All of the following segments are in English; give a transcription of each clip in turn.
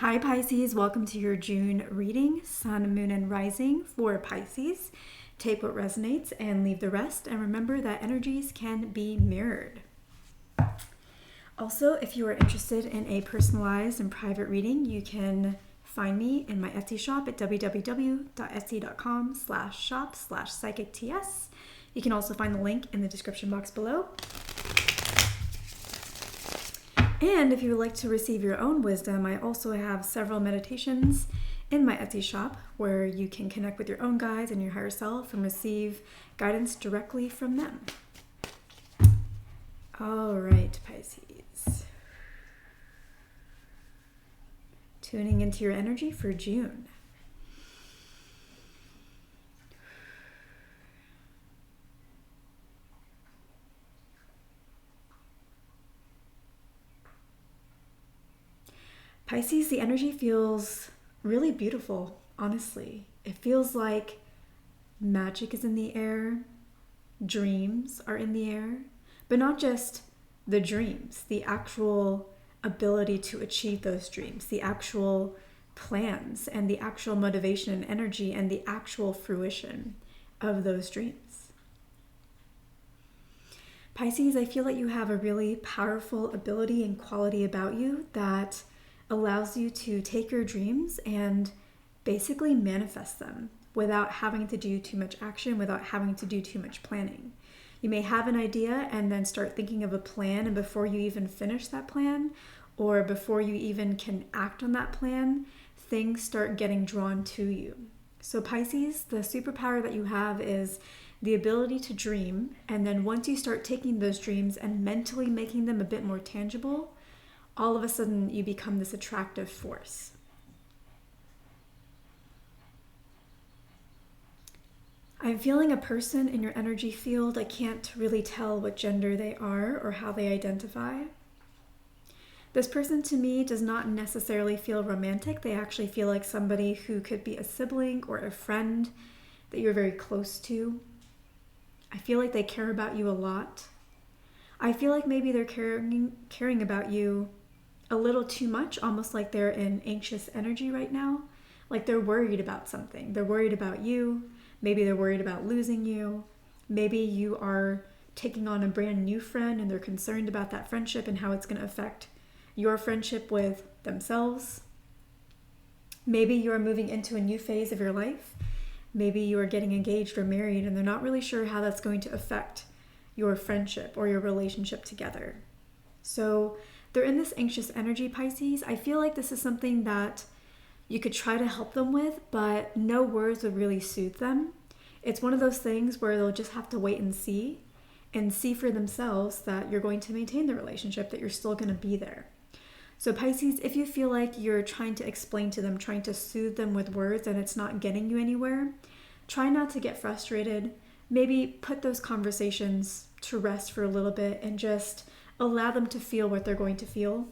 Hi Pisces, welcome to your June reading, Sun, Moon, and Rising for Pisces. Take what resonates and leave the rest, and remember that energies can be mirrored. Also, if you are interested in a personalized and private reading, you can find me in my Etsy shop at www.etsy.com/shop/psychicts. You can also find the link in the description box below. And if you would like to receive your own wisdom, I also have several meditations in my Etsy shop where you can connect with your own guides and your higher self and receive guidance directly from them. All right, Pisces. Tuning into your energy for June. Pisces, the energy feels really beautiful, honestly. It feels like magic is in the air, dreams are in the air, but not just the dreams, the actual ability to achieve those dreams, the actual plans and the actual motivation and energy and the actual fruition of those dreams. Pisces, I feel like you have a really powerful ability and quality about you that allows you to take your dreams and basically manifest them without having to do too much action, without having to do too much planning. You may have an idea and then start thinking of a plan, and before you even finish that plan or before you even can act on that plan, things start getting drawn to you. So Pisces, the superpower that you have is the ability to dream, and then once you start taking those dreams and mentally making them a bit more tangible, all of a sudden you become this attractive force. I'm feeling a person in your energy field. I can't really tell what gender they are or how they identify. This person to me does not necessarily feel romantic. They actually feel like somebody who could be a sibling or a friend that you're very close to. I feel like they care about you a lot. I feel like maybe they're caring about you a little too much, almost like they're in anxious energy right now. Like they're worried about something. They're worried about you. Maybe they're worried about losing you. Maybe you are taking on a brand new friend and they're concerned about that friendship and how it's going to affect your friendship with themselves. Maybe you are moving into a new phase of your life. Maybe you are getting engaged or married and they're not really sure how that's going to affect your friendship or your relationship together. So they're in this anxious energy, Pisces. I feel like this is something that you could try to help them with, but no words would really soothe them. It's one of those things where they'll just have to wait and see for themselves that you're going to maintain the relationship, that you're still going to be there. So Pisces, if you feel like you're trying to explain to them, trying to soothe them with words and it's not getting you anywhere, try not to get frustrated. Maybe put those conversations to rest for a little bit and just allow them to feel what they're going to feel.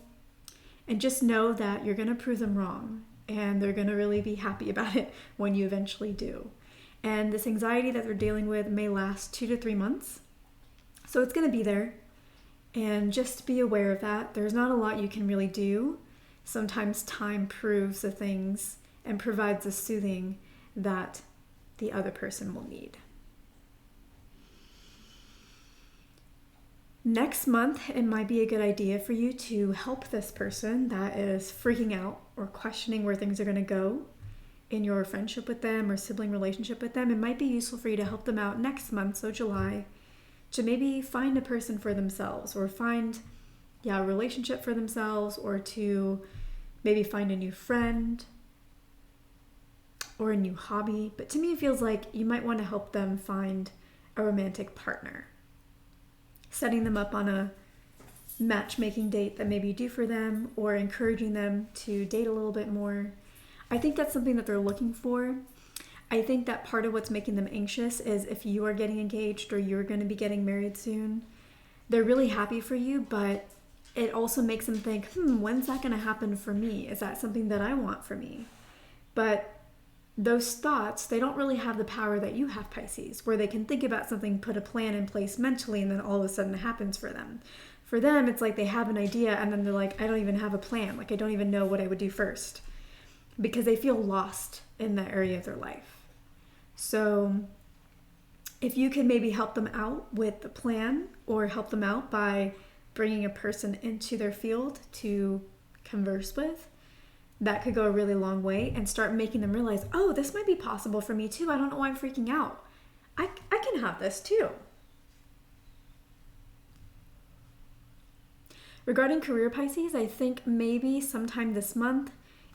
And just know that you're going to prove them wrong and they're going to really be happy about it when you eventually do. And this anxiety that they're dealing with may last 2 to 3 months. So it's going to be there. And just be aware of that. There's not a lot you can really do. Sometimes time proves the things and provides the soothing that the other person will need. Next month, it might be a good idea for you to help this person that is freaking out or questioning where things are going to go in your friendship with them or sibling relationship with them. It might be useful for you to help them out next month, so July, to maybe find a person for themselves or find a relationship for themselves, or to maybe find a new friend or a new hobby. But to me, it feels like you might want to help them find a romantic partner. Setting them up on a matchmaking date that maybe you do for them, or encouraging them to date a little bit more. I think that's something that they're looking for. I think that part of what's making them anxious is if you are getting engaged or you're going to be getting married soon, they're really happy for you, but it also makes them think, when's that going to happen for me? Is that something that I want for me? But those thoughts, they don't really have the power that you have, Pisces, where they can think about something, put a plan in place mentally, and then all of a sudden it happens for them. For them, it's like they have an idea and then they're like, I don't even have a plan. Like, I don't even know what I would do first, because they feel lost in that area of their life. So if you can maybe help them out with the plan, or help them out by bringing a person into their field to converse with, that could go a really long way and start making them realize, oh, this might be possible for me too. I don't know why I'm freaking out. I can have this too. Regarding career, Pisces, I think maybe sometime this month,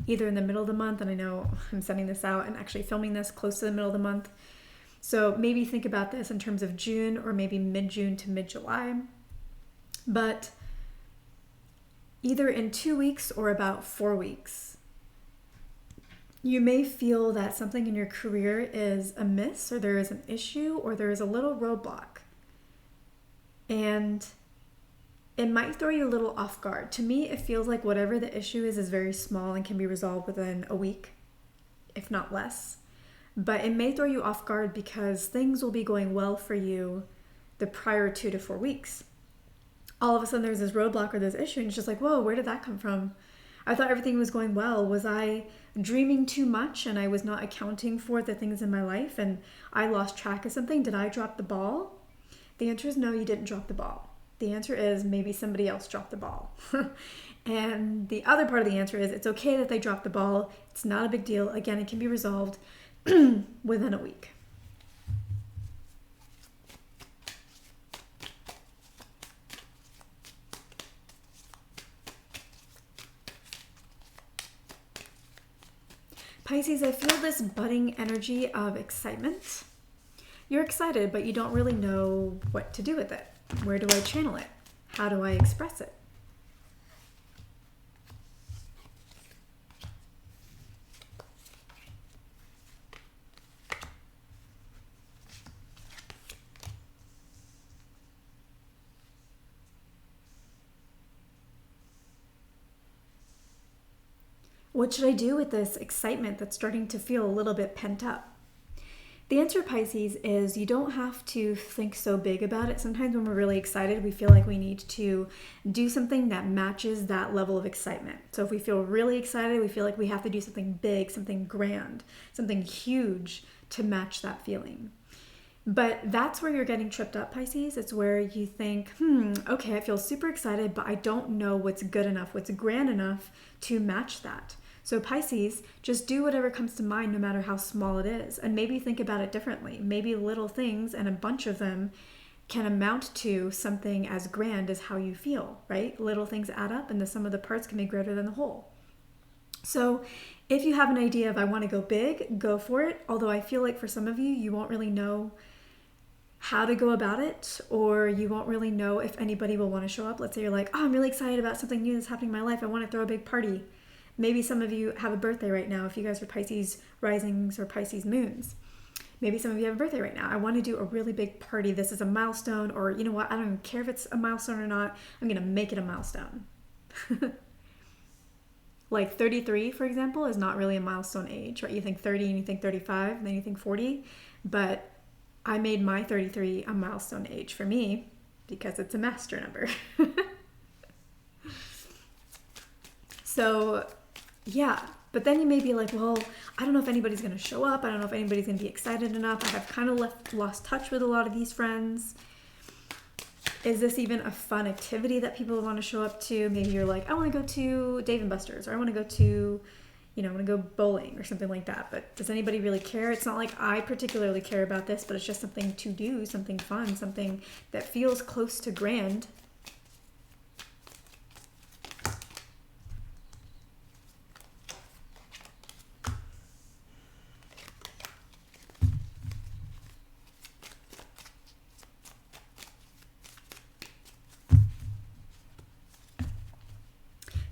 either in the middle of the month, and I know I'm sending this out and actually filming this close to the middle of the month, so maybe think about this in terms of June, or maybe mid-June to mid-July. But either in 2 weeks or about 4 weeks, you may feel that something in your career is amiss, or there is an issue, or there is a little roadblock. And it might throw you a little off guard. To me, it feels like whatever the issue is very small and can be resolved within a week, if not less. But it may throw you off guard because things will be going well for you the prior 2 to 4 weeks. All of a sudden there's this roadblock or this issue, and it's just like, whoa, where did that come from? I thought everything was going well. Was I dreaming too much and I was not accounting for the things in my life and I lost track of something? Did I drop the ball? The answer is no, you didn't drop the ball. The answer is maybe somebody else dropped the ball. And the other part of the answer is it's okay that they dropped the ball. It's not a big deal. Again, it can be resolved within a week. Pisces, I feel this budding energy of excitement. You're excited, but you don't really know what to do with it. Where do I channel it? How do I express it? What should I do with this excitement that's starting to feel a little bit pent up? The answer, Pisces, is you don't have to think so big about it. Sometimes when we're really excited, we feel like we need to do something that matches that level of excitement. So if we feel really excited, we feel like we have to do something big, something grand, something huge to match that feeling. But that's where you're getting tripped up, Pisces. It's where you think, okay, I feel super excited, but I don't know what's good enough, what's grand enough to match that. So Pisces, just do whatever comes to mind, no matter how small it is. And maybe think about it differently. Maybe little things, and a bunch of them, can amount to something as grand as how you feel, right? Little things add up, and the sum of the parts can be greater than the whole. So if you have an idea of I want to go big, go for it. Although I feel like for some of you, you won't really know how to go about it, or you won't really know if anybody will want to show up. Let's say you're like, oh, I'm really excited about something new that's happening in my life. I want to throw a big party. Maybe some of you have a birthday right now, if you guys are Pisces risings or Pisces moons. Maybe some of you have a birthday right now. I want to do a really big party. This is a milestone, or you know what? I don't even care if it's a milestone or not. I'm going to make it a milestone. Like 33, for example, is not really a milestone age, right? You think 30 and you think 35, and then you think 40. But I made my 33 a milestone age for me because it's a master number. So yeah, but then you may be like, well, I don't know if anybody's going to show up. I don't know if anybody's going to be excited enough. I have kind of lost touch with a lot of these friends. Is this even a fun activity that people want to show up to? Maybe you're like, I want to go to Dave & Buster's, or I want to go to, I want to go bowling or something like that. But does anybody really care? It's not like I particularly care about this, but it's just something to do, something fun, something that feels close to grand.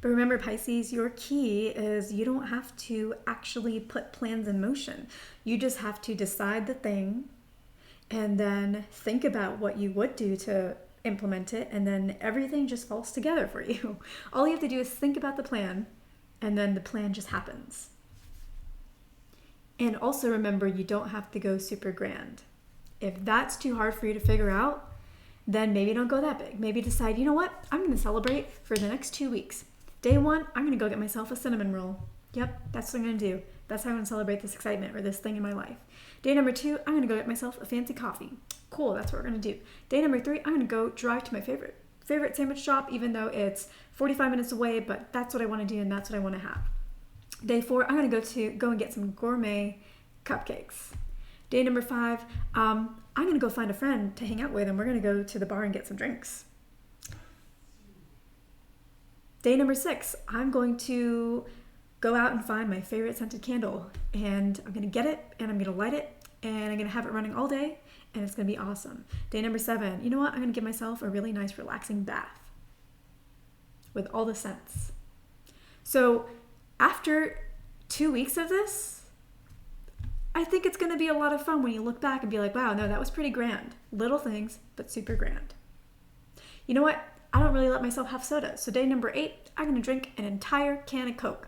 But remember, Pisces, your key is you don't have to actually put plans in motion. You just have to decide the thing and then think about what you would do to implement it, and then everything just falls together for you. All you have to do is think about the plan, and then the plan just happens. And also remember, you don't have to go super grand. If that's too hard for you to figure out, then maybe don't go that big. Maybe decide, you know what? I'm going to celebrate for the next 2 weeks. Day 1, I'm going to go get myself a cinnamon roll. Yep, that's what I'm going to do. That's how I'm going to celebrate this excitement or this thing in my life. Day number 2, I'm going to go get myself a fancy coffee. Cool, that's what we're going to do. Day number 3, I'm going to go drive to my favorite sandwich shop, even though it's 45 minutes away, but that's what I want to do and that's what I want to have. Day 4, I'm going to go and get some gourmet cupcakes. Day number 5, I'm going to go find a friend to hang out with and we're going to go to the bar and get some drinks. Day number 6, I'm going to go out and find my favorite scented candle and I'm going to get it and I'm going to light it and I'm going to have it running all day and it's going to be awesome. Day number 7, you know what? I'm going to give myself a really nice relaxing bath with all the scents. So after 2 weeks of this, I think it's going to be a lot of fun when you look back and be like, wow, no, that was pretty grand. Little things, but super grand. You know what? I don't really let myself have soda. So day number 8, I'm going to drink an entire can of Coke.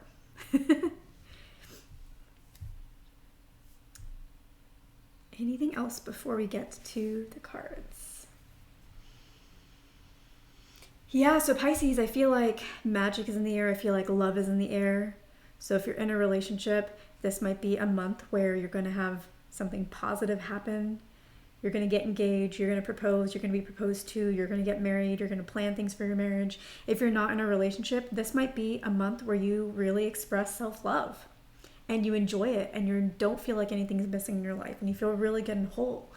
Anything else before we get to the cards? Yeah, so Pisces, I feel like magic is in the air. I feel like love is in the air. So if you're in a relationship, this might be a month where you're going to have something positive happen. You're going to get engaged, you're going to propose, you're going to be proposed to, you're going to get married, you're going to plan things for your marriage. If you're not in a relationship, this might be a month where you really express self-love and you enjoy it and you don't feel like anything's missing in your life and you feel really good and whole.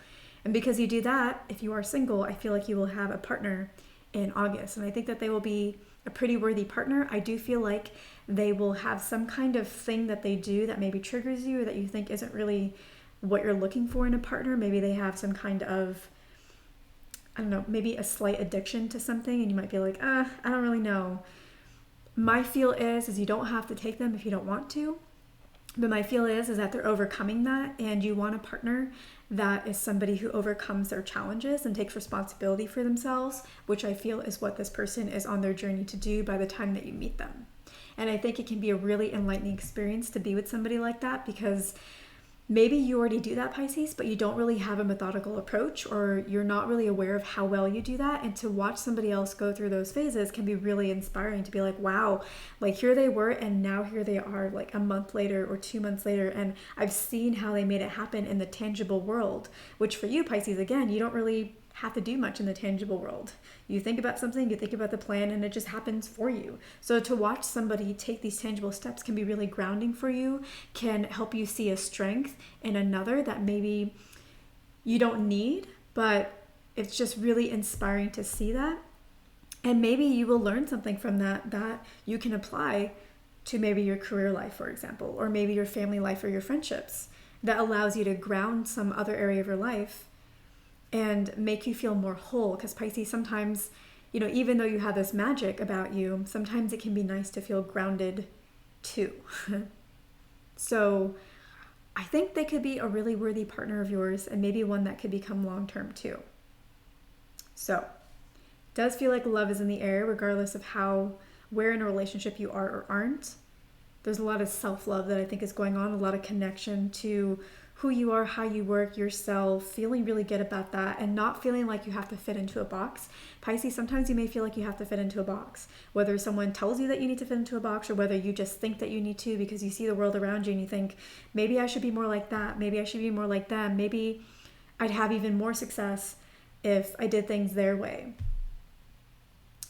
And because you do that, if you are single, I feel like you will have a partner in August. And I think that they will be a pretty worthy partner. I do feel like they will have some kind of thing that they do that maybe triggers you or that you think isn't really what you're looking for in a partner. Maybe they have some kind of, I don't know, maybe a slight addiction to something and you might be like, I don't really know. My feel is you don't have to take them if you don't want to. But my feel is that they're overcoming that and you want a partner that is somebody who overcomes their challenges and takes responsibility for themselves, which I feel is what this person is on their journey to do by the time that you meet them. And I think it can be a really enlightening experience to be with somebody like that because maybe you already do that, Pisces, but you don't really have a methodical approach or you're not really aware of how well you do that. And to watch somebody else go through those phases can be really inspiring to be like, wow, like here they were and now here they are like a month later or 2 months later. And I've seen how they made it happen in the tangible world, which for you, Pisces, again, you don't really have to do much in the tangible world. You think about something, you think about the plan, and it just happens for you. So to watch somebody take these tangible steps can be really grounding for you, can help you see a strength in another that maybe you don't need, but it's just really inspiring to see that. And maybe you will learn something from that you can apply to maybe your career life, for example, or maybe your family life or your friendships that allows you to ground some other area of your life and make you feel more whole. Because Pisces, sometimes, you know, even though you have this magic about you, sometimes it can be nice to feel grounded too. So I think they could be a really worthy partner of yours and maybe one that could become long-term too. So it does feel like love is in the air regardless of where in a relationship you are or aren't. There's a lot of self-love that I think is going on, a lot of connection to who you are, how you work, yourself, feeling really good about that and not feeling like you have to fit into a box. Pisces, sometimes you may feel like you have to fit into a box, whether someone tells you that you need to fit into a box or whether you just think that you need to because you see the world around you and you think, maybe I should be more like that. Maybe I should be more like them. Maybe I'd have even more success if I did things their way.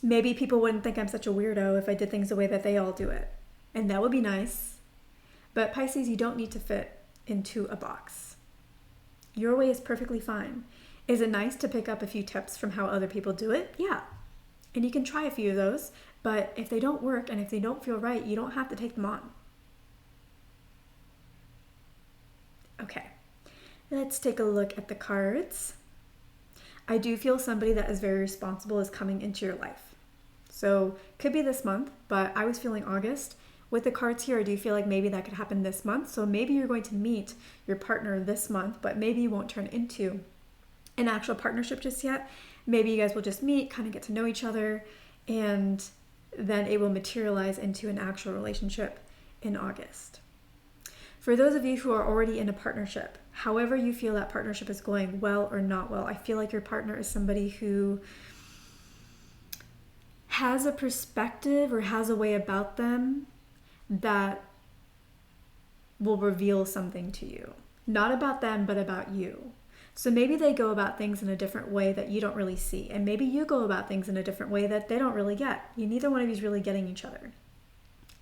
Maybe people wouldn't think I'm such a weirdo if I did things the way that they all do it. And that would be nice. But Pisces, you don't need to fit into a box. Your way is perfectly fine. Is it nice to pick up a few tips from how other people do it? Yeah. And you can try a few of those, but if they don't work and if they don't feel right, you don't have to take them on. Okay, let's take a look at the cards. I do feel somebody that is very responsible is coming into your life. So could be this month, but I was feeling August. With the cards here, I do feel like maybe that could happen this month. So maybe you're going to meet your partner this month, but maybe you won't turn into an actual partnership just yet. Maybe you guys will just meet, kind of get to know each other, and then it will materialize into an actual relationship in August. For those of you who are already in a partnership, however you feel that partnership is going, well or not well, I feel like your partner is somebody who has a perspective or has a way about them that will reveal something to you. Not about them, but about you. So maybe they go about things in a different way that you don't really see. And maybe you go about things in a different way that they don't really get. Neither one of you is really getting each other.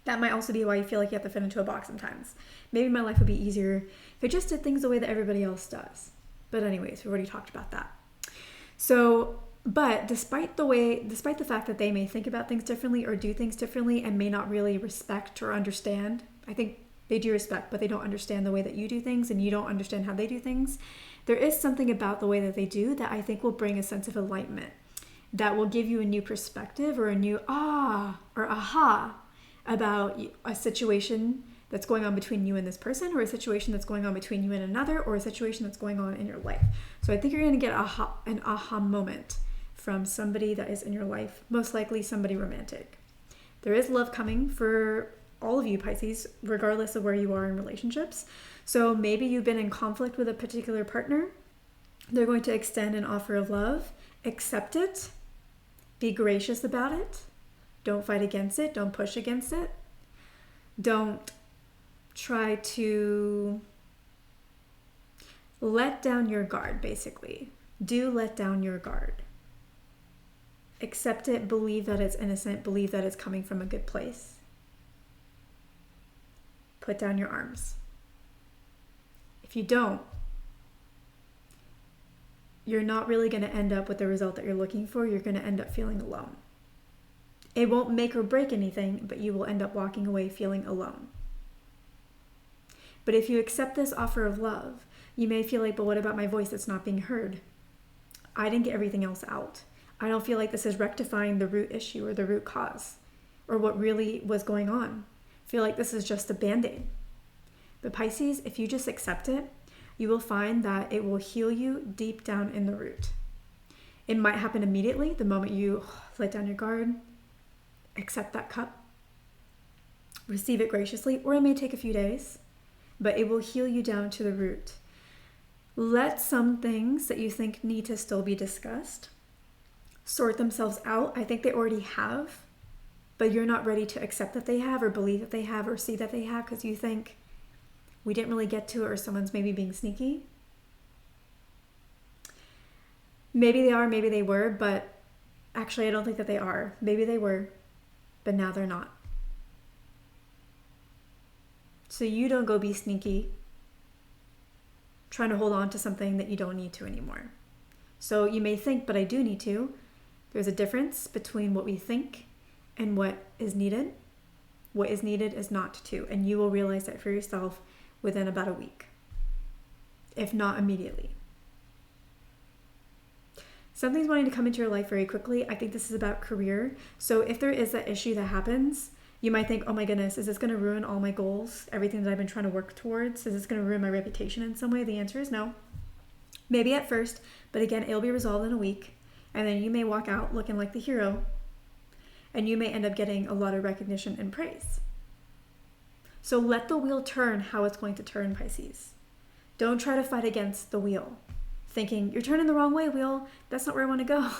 That might also be why you feel like you have to fit into a box sometimes. Maybe my life would be easier if I just did things the way that everybody else does. But anyways, we already talked about that. So, but despite the fact that they may think about things differently or do things differently and may not really respect or understand, I think they do respect, but they don't understand the way that you do things and you don't understand how they do things. There is something about the way that they do that I think will bring a sense of enlightenment, that will give you a new perspective or a new or aha about a situation that's going on between you and this person, or a situation that's going on between you and another, or a situation that's going on in your life. So I think you're going to get an aha moment from somebody that is in your life, most likely somebody romantic. There is love coming for all of you Pisces, regardless of where you are in relationships. So maybe you've been in conflict with a particular partner. They're going to extend an offer of love. Accept it. Be gracious about it. Don't fight against it. Don't push against it. Don't try to let down your guard, basically. Do let down your guard. Accept it. Believe that it's innocent. Believe that it's coming from a good place. Put down your arms. If you don't, you're not really going to end up with the result that you're looking for. You're going to end up feeling alone. It won't make or break anything, but you will end up walking away feeling alone. But if you accept this offer of love, you may feel like, but what about my voice that's not being heard? I didn't get everything else out. I don't feel like this is rectifying the root issue or the root cause or what really was going on. I feel like this is just a band-aid. But Pisces, if you just accept it, you will find that it will heal you deep down in the root. It might happen immediately, the moment you let down your guard, accept that cup, receive it graciously, or it may take a few days, but it will heal you down to the root. Let some things that you think need to still be discussed sort themselves out. I think they already have, but you're not ready to accept that they have or believe that they have or see that they have because you think we didn't really get to it or someone's maybe being sneaky. Maybe they are, maybe they were, but actually I don't think that they are. Maybe they were, but now they're not. So you don't go be sneaky trying to hold on to something that you don't need to anymore. So you may think, but I do need to. There's a difference between what we think and what is needed. What is needed is not to, and you will realize that for yourself within about a week, if not immediately. Something's wanting to come into your life very quickly. I think this is about career. So if there is that issue that happens, you might think, oh my goodness, is this going to ruin all my goals? Everything that I've been trying to work towards? Is this going to ruin my reputation in some way? The answer is no. Maybe at first, but again, it'll be resolved in a week. And then you may walk out looking like the hero. And you may end up getting a lot of recognition and praise. So let the wheel turn how it's going to turn, Pisces. Don't try to fight against the wheel, thinking, you're turning the wrong way, wheel. That's not where I want to go.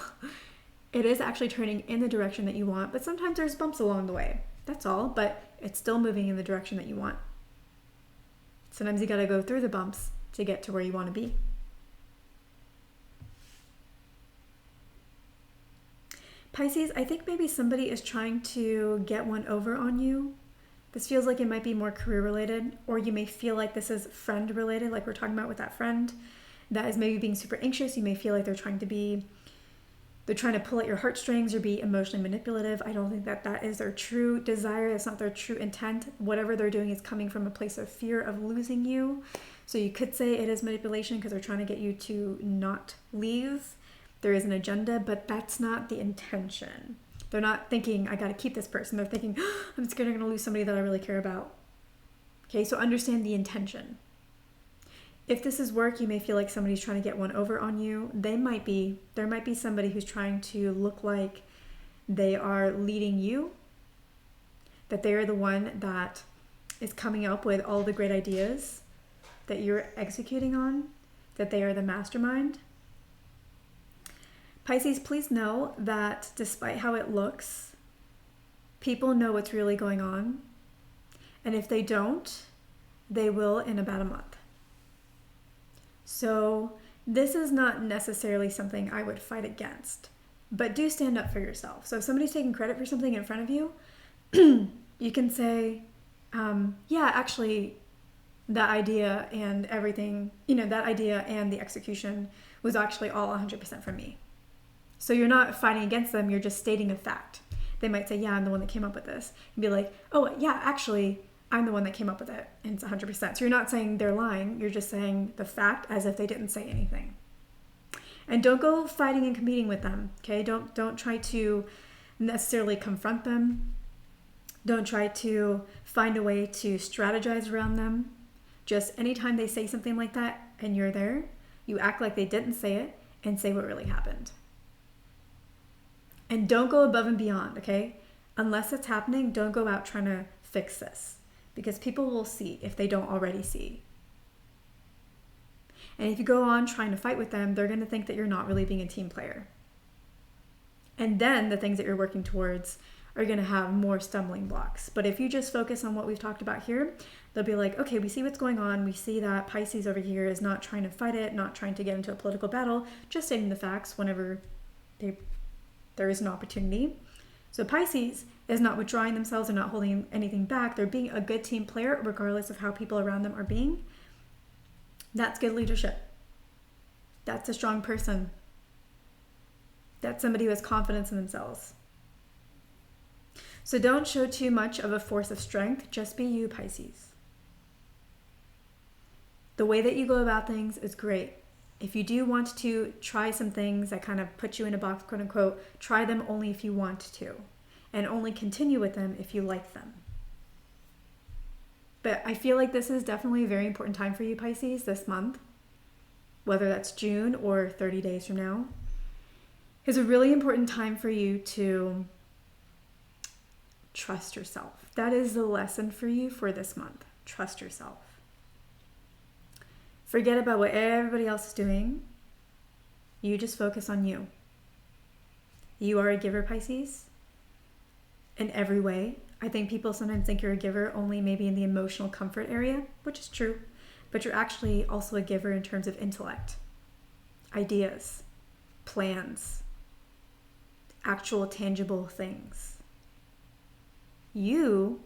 It is actually turning in the direction that you want, but sometimes there's bumps along the way. That's all, but it's still moving in the direction that you want. Sometimes you got to go through the bumps to get to where you want to be. Pisces, I think maybe somebody is trying to get one over on you. This feels like it might be more career related, or you may feel like this is friend related, like we're talking about with that friend that is maybe being super anxious. You may feel like they're trying to pull at your heartstrings or be emotionally manipulative. I don't think that that is their true desire. That's not their true intent. Whatever they're doing is coming from a place of fear of losing you. So you could say it is manipulation because they're trying to get you to not leave. There is an agenda, but that's not the intention. They're not thinking, I got to keep this person. They're thinking, I'm scared I'm going to lose somebody that I really care about. Okay, so understand the intention. If this is work, you may feel like somebody's trying to get one over on you. There might be somebody who's trying to look like they are leading you, that they are the one that is coming up with all the great ideas that you're executing on, that they are the mastermind. Pisces, please know that despite how it looks, people know what's really going on. And if they don't, they will in about a month. So this is not necessarily something I would fight against, but do stand up for yourself. So if somebody's taking credit for something in front of you, you can say, yeah, actually, that idea and everything, that idea and the execution was actually all 100% from me. So you're not fighting against them, you're just stating a fact. They might say, yeah, I'm the one that came up with this. And be like, oh, yeah, actually, I'm the one that came up with it, and it's 100%. So you're not saying they're lying, you're just saying the fact as if they didn't say anything. And don't go fighting and competing with them, okay? Don't try to necessarily confront them. Don't try to find a way to strategize around them. Just anytime they say something like that and you're there, you act like they didn't say it and say what really happened. And don't go above and beyond, okay? Unless it's happening, don't go out trying to fix this, because people will see if they don't already see. And if you go on trying to fight with them, they're going to think that you're not really being a team player. And then the things that you're working towards are going to have more stumbling blocks. But if you just focus on what we've talked about here, they'll be like, okay, we see what's going on. We see that Pisces over here is not trying to fight it, not trying to get into a political battle, just stating the facts whenever there is an opportunity. So Pisces is not withdrawing themselves, they're not holding anything back. They're being a good team player regardless of how people around them are being. That's good leadership. That's a strong person. That's somebody who has confidence in themselves. So don't show too much of a force of strength. Just be you, Pisces. The way that you go about things is great. If you do want to try some things that kind of put you in a box, quote unquote, try them only if you want to, and only continue with them if you like them. But I feel like this is definitely a very important time for you, Pisces, this month, whether that's June or 30 days from now, is a really important time for you to trust yourself. That is the lesson for you for this month. Trust yourself. Forget about what everybody else is doing. You just focus on you. You are a giver, Pisces, in every way. I think people sometimes think you're a giver only maybe in the emotional comfort area, which is true, but you're actually also a giver in terms of intellect, ideas, plans, actual tangible things. You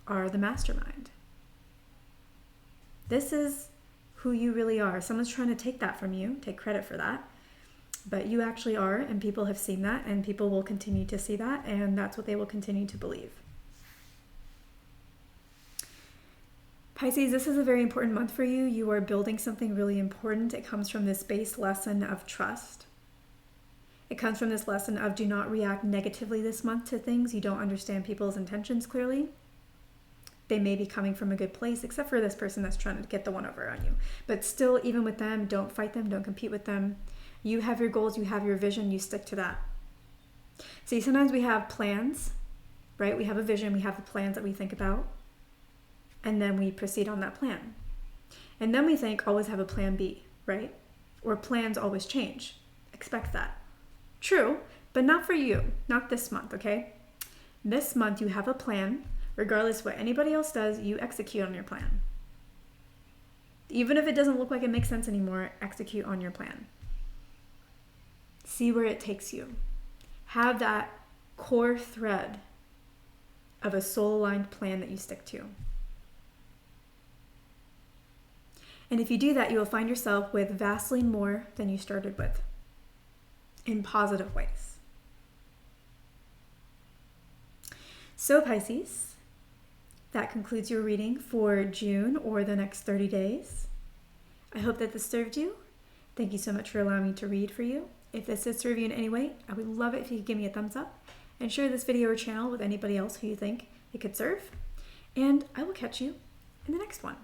are the mastermind. This is who you really are. Someone's trying to take that from you, take credit for that, but you actually are, and people have seen that, and people will continue to see that, and that's what they will continue to believe. Pisces, this is a very important month for you. You are building something really important. It comes from this base lesson of trust. It comes from this lesson of do not react negatively this month to things. You don't understand people's intentions clearly. They may be coming from a good place, except for this person that's trying to get the one over on you. But still, even with them, don't fight them, don't compete with them. You have your goals, you have your vision, you stick to that. See, sometimes we have plans, right? We have a vision, we have the plans that we think about, and then we proceed on that plan. And then we think, always have a plan B, right? Or plans always change. Expect that. True, but not for you, not this month, okay? This month you have a plan. Regardless what anybody else does, you execute on your plan. Even if it doesn't look like it makes sense anymore, execute on your plan. See where it takes you. Have that core thread of a soul-aligned plan that you stick to. And if you do that, you will find yourself with vastly more than you started with, in positive ways. So Pisces, that concludes your reading for June or the next 30 days. I hope that this served you. Thank you so much for allowing me to read for you. If this did serve you in any way, I would love it if you could give me a thumbs up and share this video or channel with anybody else who you think it could serve. And I will catch you in the next one.